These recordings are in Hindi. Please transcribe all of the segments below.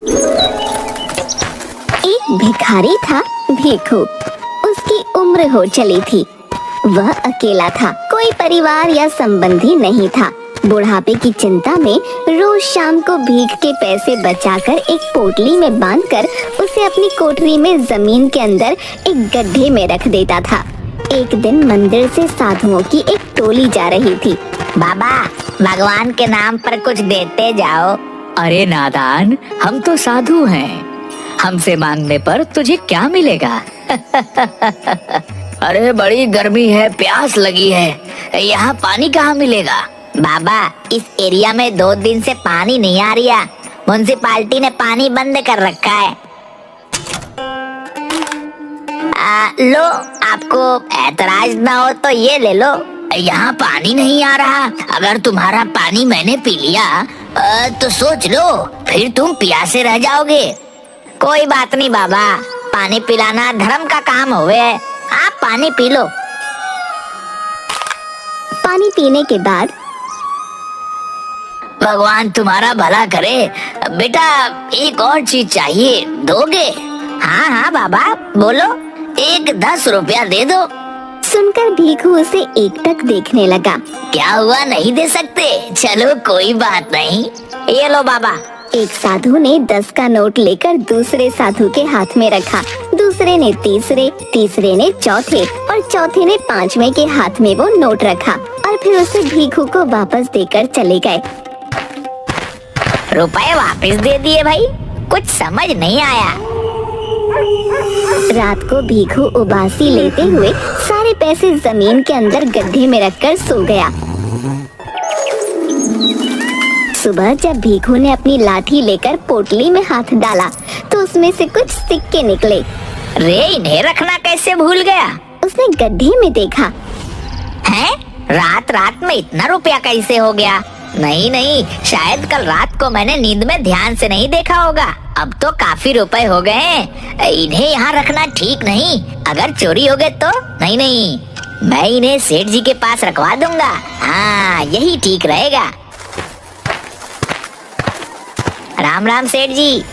एक भिखारी था भिखू। उसकी उम्र हो चली थी। वह अकेला था, कोई परिवार या संबंधी नहीं था। बुढ़ापे की चिंता में रोज शाम को भीख के पैसे बचाकर एक पोटली में बांधकर उसे अपनी कोठरी में जमीन के अंदर एक गड्ढे में रख देता था। एक दिन मंदिर से साधुओं की एक टोली जा रही थी। बाबा, भगवान के नाम पर कुछ देते जाओ। अरे नादान, हम तो साधु हैं, हमसे मांगने पर तुझे क्या मिलेगा? अरे बड़ी गर्मी है, प्यास लगी है, यहाँ पानी कहाँ मिलेगा? बाबा, इस एरिया में 2 दिन से पानी नहीं आ रहा। म्युनिसिपालिटी ने पानी बंद कर रखा है। लो, आपको एतराज ना हो तो ये ले लो। यहाँ पानी नहीं आ रहा। अगर तुम्हारा पानी मैंने पी लिया तो सोच लो, फिर तुम प्यासे रह जाओगे। कोई बात नहीं बाबा, पानी पिलाना धर्म का काम होवे। आप पानी पी लो। पानी पीने के बाद भगवान तुम्हारा भला करे। बेटा, एक और चीज चाहिए, दोगे? हाँ हाँ बाबा, बोलो। एक 10 रुपया दे दो। सुनकर भिखू उसे एकटक देखने लगा। क्या हुआ, नहीं दे सकते? चलो कोई बात नहीं, ये लो बाबा। एक साधु ने 10 का नोट लेकर दूसरे साधु के हाथ में रखा। दूसरे ने तीसरे, तीसरे ने चौथे और चौथे ने 5वें के हाथ में वो नोट रखा और फिर उसे भिखू को वापस देकर चले गए। रुपए वापस दे दिए भाई, कुछ समझ नहीं आया। रात को भिखू उबासी लेते हुए सारे पैसे जमीन के अंदर गड्ढे में रखकर सो गया। सुबह जब भिखू ने अपनी लाठी लेकर पोटली में हाथ डाला तो उसमें से कुछ सिक्के निकले। रे, इन्हें रखना कैसे भूल गया? उसने गड्ढे में देखा। हैं? रात रात में इतना रुपया कैसे हो गया? नहीं नहीं, शायद कल रात को मैंने नींद में ध्यान से नहीं देखा होगा। अब तो काफी रुपए हो गए हैं। इन्हें यहाँ रखना ठीक नहीं। अगर चोरी हो गए तो? नहीं नहीं, मैं इन्हें सेठ जी के पास रखवा दूंगा। हाँ, यही ठीक रहेगा। राम राम सेठ जी।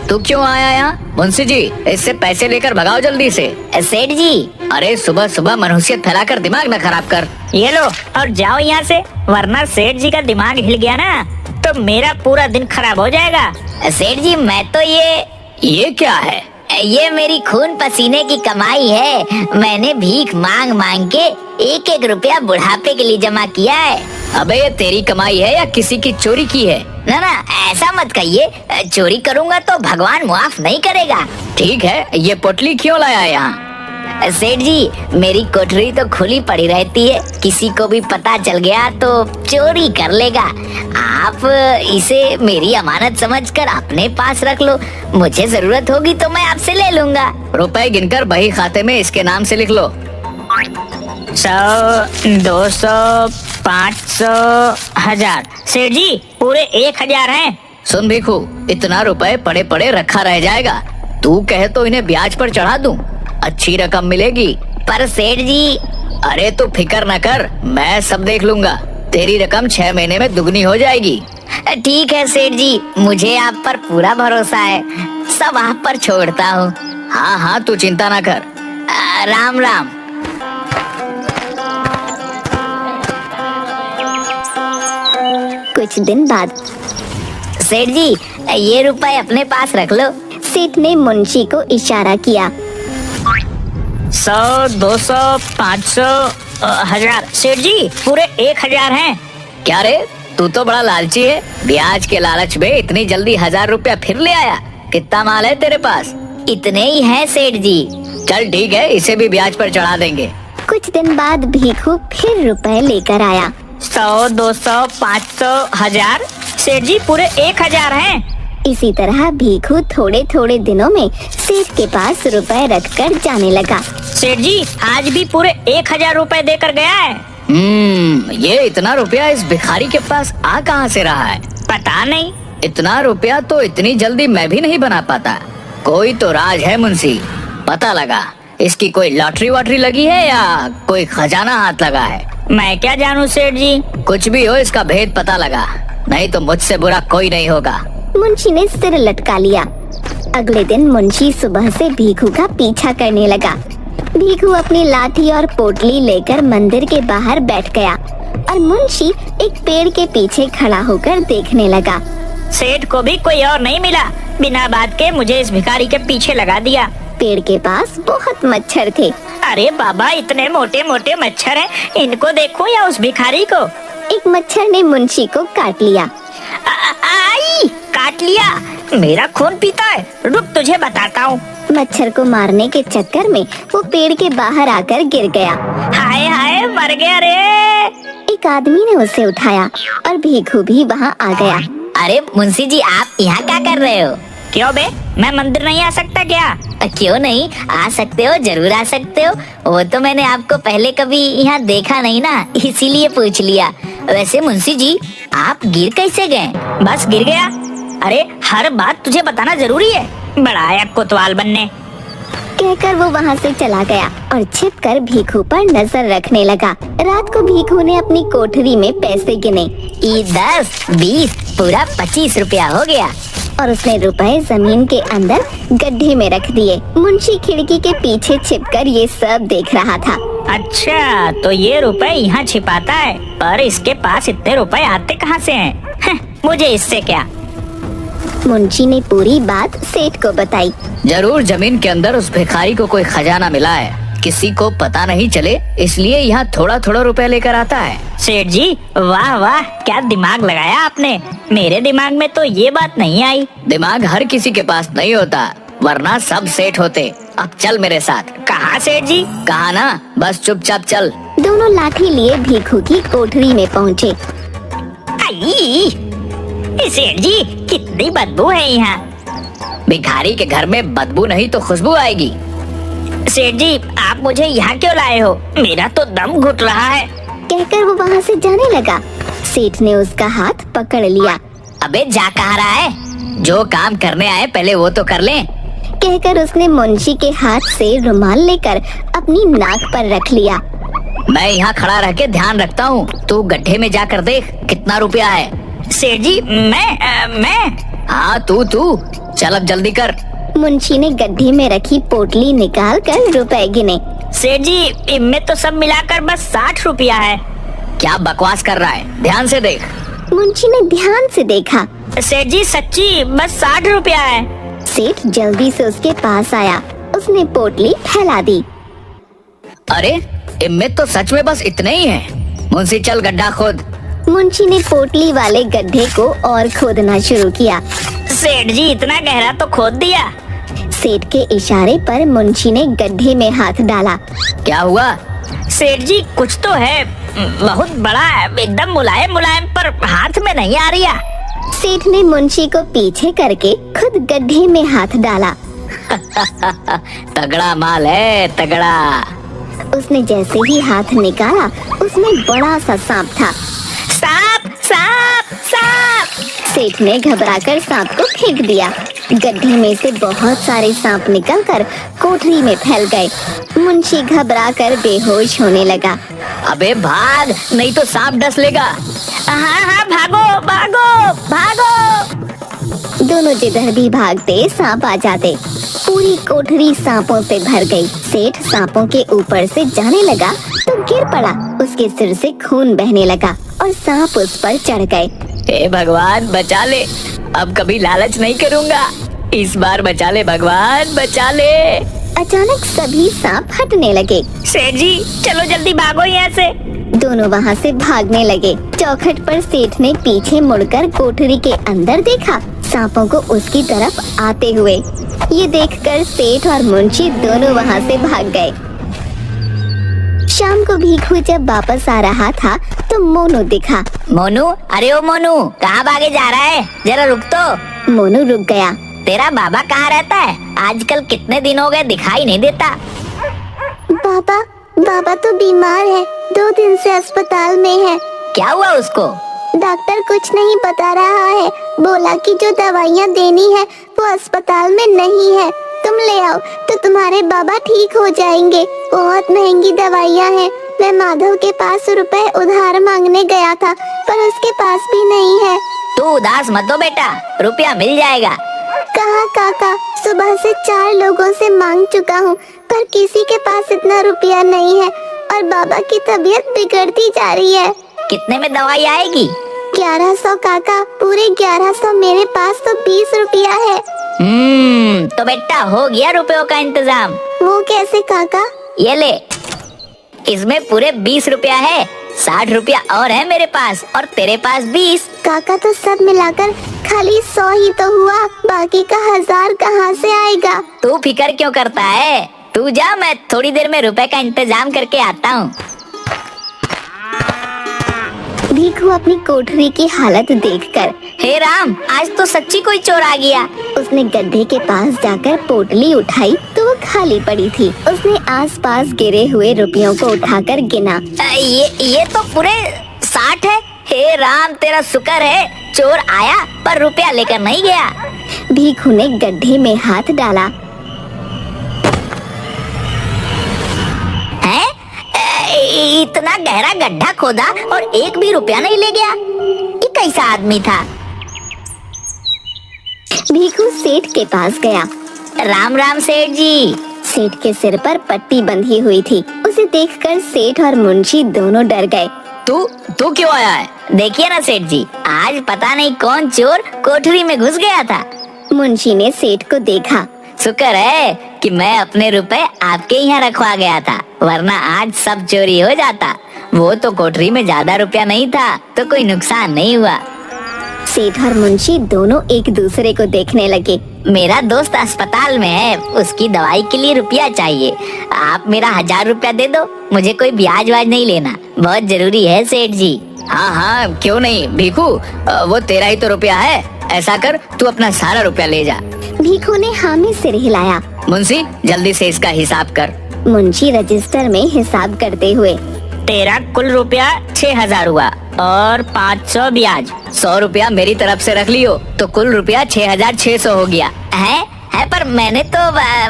तू क्यों आया यहाँ? मुंशी जी, इससे पैसे लेकर भगाओ जल्दी से। सेठ जी, अरे सुबह सुबह मनहूसियत फैलाकर दिमाग न खराब कर। ये लो और जाओ यहाँ से, वरना सेठ जी का दिमाग हिल गया ना तो मेरा पूरा दिन खराब हो जाएगा। सेठ जी, मैं तो ये क्या है? ये मेरी खून पसीने की कमाई है। मैंने भीख मांग मांग के 1-1 रुपया बुढ़ापे के लिए जमा किया है। अबे, ये तेरी कमाई है या किसी की चोरी की है? ना ना, ऐसा मत कहिए। चोरी करूँगा तो भगवान माफ नहीं करेगा। ठीक है, ये पोटली क्यों लाया यहाँ? सेठ जी, मेरी कोठरी तो खुली पड़ी रहती है, किसी को भी पता चल गया तो चोरी कर लेगा। आप इसे मेरी अमानत समझकर अपने पास रख लो। मुझे जरूरत होगी तो मैं आपसे ले लूंगा। रुपए गिनकर बही खाते में इसके नाम से लिख लो। 100, 200, 500, 1000। सेठ जी, पूरे 1000 हैं। सुन भिखू, इतना रुपए पड़े पड़े रखा रह जाएगा। तू कहे तो इन्हें ब्याज पर चढ़ा दूं, अच्छी रकम मिलेगी। पर सेठ जी। अरे तू फिक्र न कर, मैं सब देख लूंगा। तेरी रकम 6 महीने में दुगनी हो जाएगी। ठीक है सेठ जी, मुझे आप पर पूरा भरोसा है। सब आप पर छोड़ता हूँ। हाँ हाँ, तू चिंता ना कर। राम राम। कुछ दिन बाद सेठ जी, ये रुपए अपने पास रख लो। सेठ ने मुंशी को इशारा किया। 100, 200, 500, 1000। सेठ जी, पूरे 1000 हैं। क्या रे, तू तो बड़ा लालची है। ब्याज के लालच में इतनी जल्दी 1000 रुपया फिर ले आया। कितना माल है तेरे पास? इतने ही हैं सेठ जी। चल ठीक है, इसे भी ब्याज पर चढ़ा देंगे। कुछ दिन बाद भिखू फिर रुपए लेकर आया। 100, 200, 500, 1000। सेठ जी, पूरे 1000 हैं। इसी तरह भिखू थोड़े थोड़े दिनों में सेठ के पास रुपए रखकर जाने लगा। सेठ जी, आज भी पूरे 1000 रुपए देकर गया है। ये इतना रुपया इस भिखारी के पास आ कहाँ से रहा है? पता नहीं। इतना रुपया तो इतनी जल्दी मैं भी नहीं बना पाता। कोई तो राज है मुंशी, पता लगा। इसकी कोई लॉटरी वॉटरी लगी है या कोई खजाना हाथ लगा है? मैं क्या जानूं सेठ जी। कुछ भी हो, इसका भेद पता लगा, नहीं तो मुझसे बुरा कोई नहीं होगा। मुंशी ने सिर लटका लिया। अगले दिन मुंशी सुबह से भीखू का पीछा करने लगा। भीखू अपनी लाठी और पोटली लेकर मंदिर के बाहर बैठ गया और मुंशी एक पेड़ के पीछे खड़ा होकर देखने लगा। सेठ को भी कोई और नहीं मिला, बिना बात के मुझे इस भिखारी के पीछे लगा दिया। पेड़ के पास बहुत मच्छर थे। अरे बाबा, इतने मोटे मोटे मच्छर हैं, इनको देखो या उस भिखारी को। एक मच्छर ने मुंशी को काट लिया। आई, काट लिया, मेरा खून पीता है, रुक तुझे बताता हूँ। मच्छर को मारने के चक्कर में वो पेड़ के बाहर आकर गिर गया। हाय हाय, मर गया रे। एक आदमी ने उसे उठाया और भीखू भी वहाँ आ गया। अरे मुंशी जी, आप यहाँ क्या कर रहे हो? क्यों बे, मैं मंदिर नहीं आ सकता क्या? क्यों नहीं आ सकते हो, जरूर आ सकते हो। वो तो मैंने आपको पहले कभी यहाँ देखा नहीं ना, इसीलिए पूछ लिया। वैसे मुंशी जी, आप गिर कैसे गए? बस गिर गया। अरे हर बात तुझे बताना जरूरी है, बड़ा आया कोतवाल बनने। कहकर वो वहाँ से चला गया और छिपकर भीखू पर नजर रखने लगा। रात को भीखू ने अपनी कोठरी में पैसे गिने। 10, 20, पूरा 25 रुपया हो गया। और उसने रुपए जमीन के अंदर गड्ढे में रख दिए। मुंशी खिड़की के पीछे छिपकर ये सब देख रहा था। अच्छा, तो ये रुपए यहाँ छिपाता है, पर इसके पास इतने रुपए आते कहाँ से हैं? मुझे इससे क्या। मुंशी ने पूरी बात सेठ को बताई। जरूर जमीन के अंदर उस भिखारी को कोई खजाना मिला है, किसी को पता नहीं चले, इसलिए यहाँ थोड़ा थोड़ा रुपया लेकर आता है। सेठ जी, वाह वाह, क्या दिमाग लगाया आपने। मेरे दिमाग में तो ये बात नहीं आई। दिमाग हर किसी के पास नहीं होता, वरना सब सेठ होते। अब चल मेरे साथ। कहाँ सेठ जी? कहा ना, बस चुपचाप चल। दोनों लाठी लिए भीखू की कोठरी में पहुँचे। आई, सेठ जी, कितनी बदबू है यहाँ। भिखारी के घर में बदबू नहीं तो खुशबू आएगी। सेठ जी, आप मुझे यहाँ क्यों लाए हो? मेरा तो दम घुट रहा है। कहकर वो वहाँ से जाने लगा। सेठ ने उसका हाथ पकड़ लिया। अबे जा कहाँ रहा है? जो काम करने आए पहले वो तो कर ले। कहकर उसने मुंशी के हाथ से रुमाल लेकर अपनी नाक पर रख लिया। मैं यहाँ खड़ा रह के ध्यान रखता हूँ, तू गड्ढे में जाकर देख कितना रुपया है। सेठ जी, मैं हाँ तू चल, अब जल्दी कर। मुंशी ने गड्ढे में रखी पोटली निकाल कर रुपए गिने। सेठ जी, इनमें तो सब मिलाकर बस 60 रुपया है। क्या बकवास कर रहा है, ध्यान से देख। मुंशी ने ध्यान से देखा। सेठ जी, सच्ची बस 60 रुपया है। सेठ जल्दी से उसके पास आया। उसने पोटली फैला दी। अरे इनमें तो सच में बस इतने ही हैं। मुंशी चल गड्ढा खोद। मुंशी ने पोटली वाले गड्ढे को और खोदना शुरू किया। सेठ जी, इतना गहरा तो खोद दिया। सेठ के इशारे पर मुंशी ने गड्ढे में हाथ डाला। क्या हुआ? सेठ जी, कुछ तो है, बहुत बड़ा है, एकदम मुलायम मुलायम, पर हाथ में नहीं आ रहा। सेठ ने मुंशी को पीछे करके खुद गड्ढे में हाथ डाला। तगड़ा माल है, तगड़ा। उसने जैसे ही हाथ निकाला, उसमें बड़ा सा सांप था। सांप, सांप, सांप! सेठ ने घबराकर सांप को फेंक दिया। गड्ढे में से बहुत सारे सांप निकलकर कोठरी में फैल गए। मुंशी घबराकर बेहोश होने लगा। अबे भाग, नहीं तो सांप डस लेगा। हाँ हाँ, भागो भागो भागो। दोनों जिधर भी भागते सांप आ जाते। पूरी कोठरी सांपों से भर गई। सेठ सांपों के ऊपर से जाने लगा तो गिर पड़ा। उसके सिर से खून बहने लगा और सांप उस पर चढ़ गए। हे भगवान बचा ले, अब कभी लालच नहीं करूँगा, इस बार बचा ले भगवान, बचा ले। अचानक सभी सांप हटने लगे। सेठ जी, चलो जल्दी भागो यहाँ से। दोनों वहाँ से भागने लगे। चौखट पर सेठ ने पीछे मुड़कर कोठरी के अंदर देखा, सांपों को उसकी तरफ आते हुए। ये देखकर सेठ और मुंशी दोनों वहाँ से भाग गए। शाम को भीखू जब वापस आ रहा था तो मोनू दिखा। मोनू, अरे ओ मोनू, कहाँ भागे जा रहा है? जरा रुक तो। मोनू रुक गया। तेरा बाबा कहाँ रहता है? आजकल कितने दिन हो गए दिखाई नहीं देता। बाबा तो बीमार है, 2 दिन से अस्पताल में है। क्या हुआ उसको? डॉक्टर कुछ नहीं बता रहा है, बोला कि जो दवाइयाँ देनी है वो अस्पताल में नहीं है, तुम ले आओ तो तुम्हारे बाबा ठीक हो जाएंगे। बहुत महंगी दवाइयाँ हैं। मैं माधव के पास रुपए उधार मांगने गया था, पर उसके पास भी नहीं है। तू उदास मत हो बेटा, रुपया मिल जाएगा। कहा काका, सुबह से 4 लोगों से मांग चुका हूँ, पर किसी के पास इतना रुपया नहीं है और बाबा की तबीयत बिगड़ती जा रही है। कितने में दवाई आएगी? 1100 काका, पूरे 1100। मेरे पास तो 20 रुपया है। तो बेटा हो गया रुपयों का इंतजाम। वो कैसे काका? ये ले, इसमें पूरे 20 रुपया है। 60 रुपया और है मेरे पास और तेरे पास 20। काका तो सब मिलाकर खाली 100 ही तो हुआ, बाकी का 1000 कहाँ से आएगा? तू फिकर क्यों करता है? तू जा, मैं थोड़ी देर में रुपए का इंतजाम करके आता हूँ। भीखू अपनी कोठरी की हालत देखकर, हे राम, आज तो सच्ची कोई चोर आ गया। उसने गड्ढे के पास जाकर पोटली उठाई तो वो खाली पड़ी थी। उसने आसपास गिरे हुए रुपयों को उठाकर गिना। ये तो पूरे 60 है। हे राम, तेरा शुक्र है, चोर आया पर रुपया लेकर नहीं गया। भीखू ने गड्ढे में हाथ डाला। हैं? इतना गहरा गड्ढा खोदा और एक भी रुपया नहीं ले गया। ये कैसा आदमी था? भीखू सेठ के पास गया। राम राम सेठ जी। सेठ के सिर पर पट्टी बंधी हुई थी। उसे देखकर सेठ और मुंशी दोनों डर गए। तू क्यों आया है? देखिए ना सेठ जी, आज पता नहीं कौन चोर कोठरी में घुस गया था। मुंशी ने सेठ को देखा। शुक्र है कि मैं अपने रुपए आपके यहाँ रखवा गया था, वरना आज सब चोरी हो जाता। वो तो कोठरी में ज्यादा रुपया नहीं था तो कोई नुकसान नहीं हुआ। सेठ और मुंशी दोनों एक दूसरे को देखने लगे। मेरा दोस्त अस्पताल में है, उसकी दवाई के लिए रुपया चाहिए। आप मेरा 1000 रुपया दे दो, मुझे कोई ब्याज वाज नहीं लेना, बहुत जरूरी है सेठ जी। हाँ, क्यों नहीं भीखू, वो तेरा ही तो रुपया है। ऐसा कर, तू अपना सारा रुपया ले जा। भीखू ने हाँ में सिर हिलाया। मुंशी, जल्दी से इसका हिसाब कर। मुंशी रजिस्टर में हिसाब करते हुए, तेरा कुल रुपया 6000 हुआ और 500 ब्याज। 100 रुपया मेरी तरफ से रख लियो तो कुल रुपया 6600 हो गया। है पर मैंने तो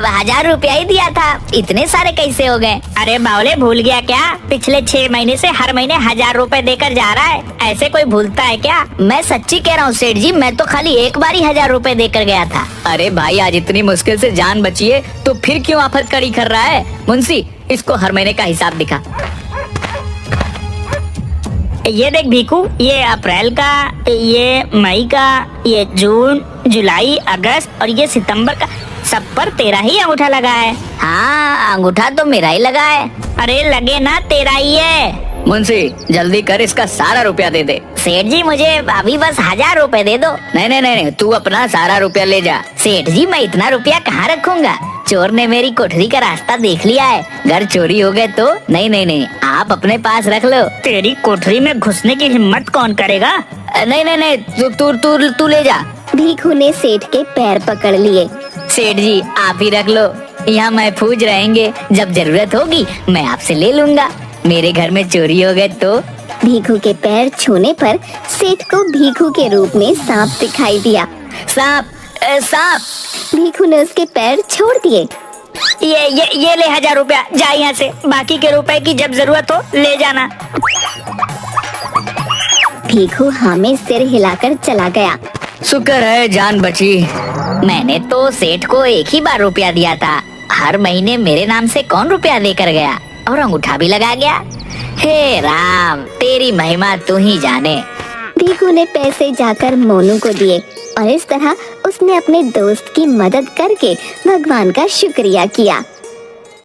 1000 रुपया ही दिया था, इतने सारे कैसे हो गए? अरे बावले, भूल गया क्या? पिछले 6 महीने से हर महीने 1000 रुपए देकर जा रहा है। ऐसे कोई भूलता है क्या? मैं सच्ची कह रहा हूँ सेठ जी, मैं तो खाली एक बार ही 1000 रुपए देकर गया था। अरे भाई, आज इतनी मुश्किल से जान बची है तो फिर क्यों आफत कड़ी कर रहा है? मुंशी, इसको हर महीने का हिसाब दिखा। ये देख भीखू, ये अप्रैल का, ये मई का, ये जून, जुलाई, अगस्त और ये सितंबर का, सब पर तेरा ही अंगूठा लगा है। हाँ, अंगूठा तो मेरा ही लगा है। अरे लगे ना, तेरा ही है। मुंशी, जल्दी कर, इसका सारा रुपया दे दे। सेठ जी, मुझे अभी बस 1000 रुपए दे दो। नहीं, तू अपना सारा रुपया ले जा। सेठ जी, मैं इतना रुपया कहाँ रखूंगा? चोर ने मेरी कोठरी का रास्ता देख लिया है, घर चोरी हो गए तो। नहीं, आप अपने पास रख लो। तेरी कोठरी में घुसने की हिम्मत कौन करेगा? नहीं, तू ले जा। भीखू ने सेठ के पैर पकड़ लिए। सेठ जी, आप ही रख लो, यहाँ महफूज रहेंगे। जब जरूरत होगी मैं आपसे ले लूंगा। मेरे घर में चोरी हो गए तो। भीखू के पैर छूने पर सेठ को भीखू के रूप में सांप दिखाई दिया। सांप! भीखू ने उसके पैर छोड़ दिए। ये ले 1000 रुपया, जा यहाँ से। बाकी के रुपए की जब जरूरत हो ले जाना। भीखू हाँ में सिर हिलाकर चला गया। शुक्र है जान बची। मैंने तो सेठ को एक ही बार रुपया दिया था, हर महीने मेरे नाम से कौन रुपया देकर गया, और अंगूठा भी लगा गया। हे राम, तेरी महिमा तू ही जाने। भीखू ने पैसे जाकर मोनू को दिए और इस तरह उसने अपने दोस्त की मदद करके भगवान का शुक्रिया किया।